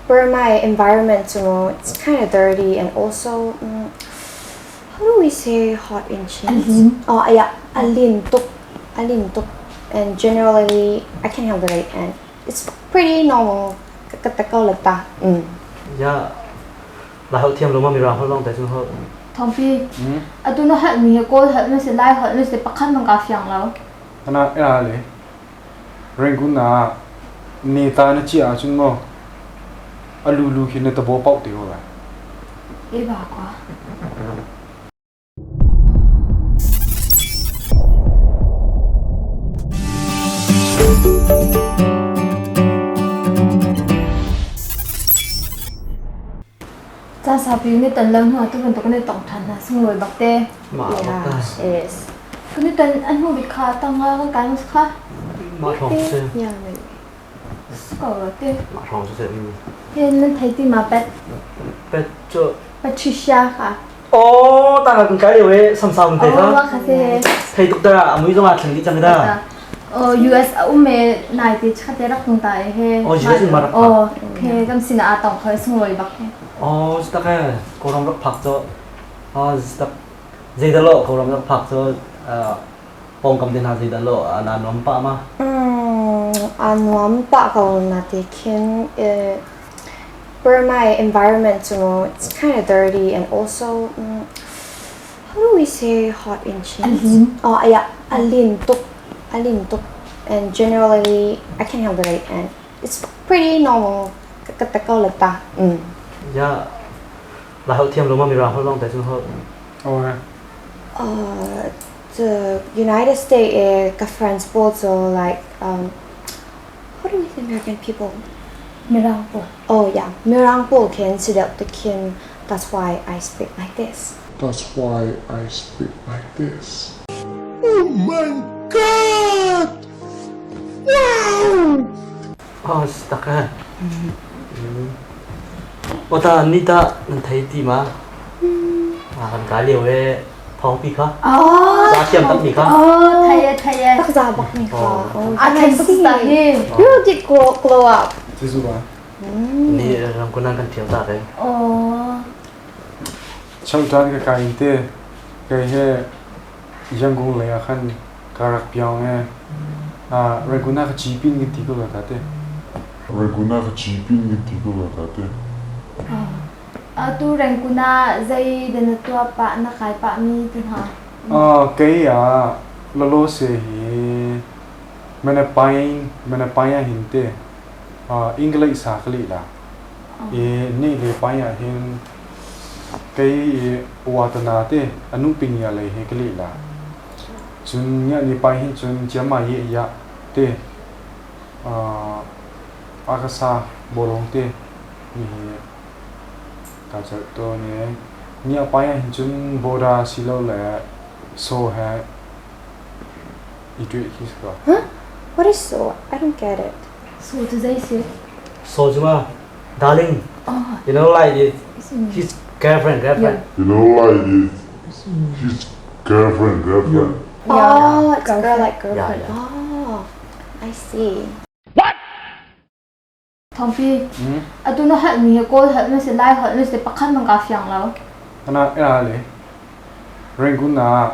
for my environment, it's kind of dirty and also, how do we say hot in Chinese? Oh yeah, alintuk. And generally, I can handle it and it's pretty normal. Yeah, Laiholh thiam loma mira hol long tai chung ho. Thompi. Adu no help me ko help me se Laiholh me se pakhan mang ka fyang lo. Ana era le. Renguna ni ta na chi a chung mo. Alulu khi ne ta bo pau ti ho ba. E ba kwa. Cha sabi ni tan lang ho tu ban to ne tong than na sung loi bak te. Yes. Kuni tan an ho bi kha ta nga kan mus kha. Ma thong se. Yeah, maybe. Ko lo te. Ma thong se mi. Yen nan thai ti ma pet. Pet cho. Patricia kha. Oh, ta kan kai we sam sam te Oh, wa ka. kha se. Thei tuk ta amui zo ma thang di chang da. US ume nai ti kha te rak tung tai he. Oh, US ma rak. Oh, ke gam sina a tong khoi sung loi bak he. Oh, sta ka ko ram rak phak cho. Ah, sta zai da lo ko ram rak phak cho pong kam den ha zai da lo na nom pa ma. Anuam pa ko na te kin for my environment, it's kind of dirty and also, how do we say hot in Chinese? Oh yeah, alintuk. And generally, I can handle it and it's pretty normal. Yeah, Laiholh thiam loma mira hol long tai chung ho. Oh yeah. The United States friends also like how do we say American people? Mirangpo. Oh yeah, Mirangpo can sit up the kin. That's why I speak like this. Oh my god! Wow! Oh, sta ka. Ota nita nan thai ti ma. Kan ka liu we thong pi kha. Oh. Sa thiam tak ni kha. Oh, thai. Bác già bác mình khó. I can see. You did glow up. This is why. Ni ram ko nan kan thiam ta re. Oh. Chau tan ka kai te. Kai he Yangon le khan karak pyong he. Reguna ka chipin ni ti ko la ta te. Tu reng kuna zai den tua pa na khai pa mi tin ha. Cái lo se hi mana paia hinte English sa khali la e ni le paia hin cái watana te anu ping ya le he khali la chun nya ni pai hin chun chama ye ya te akasa bolong te ni ka cha to ne nya paia hin chun boda silo le so ha Huh? What is so? I don't get it. So to zai se. So juma darling. Oh. You know like it, his girlfriend. Yeah. Oh, it's girl like girlfriend. Yeah. Oh, I see. Thompi. Adu no help me ko help me se Laiholh me se pakhan mang ka fyang lo. Ana era le. Renguna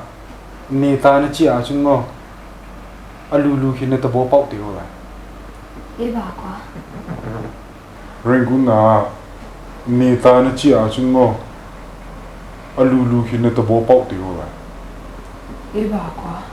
ni ta na chi a chung mo. Alulu khi ne ta bo pau ti ho ba. E ba kwa. Renguna ni ta na chi a chung mo. Alulu khi ne ta bo pau ti ho ba. E ba kwa.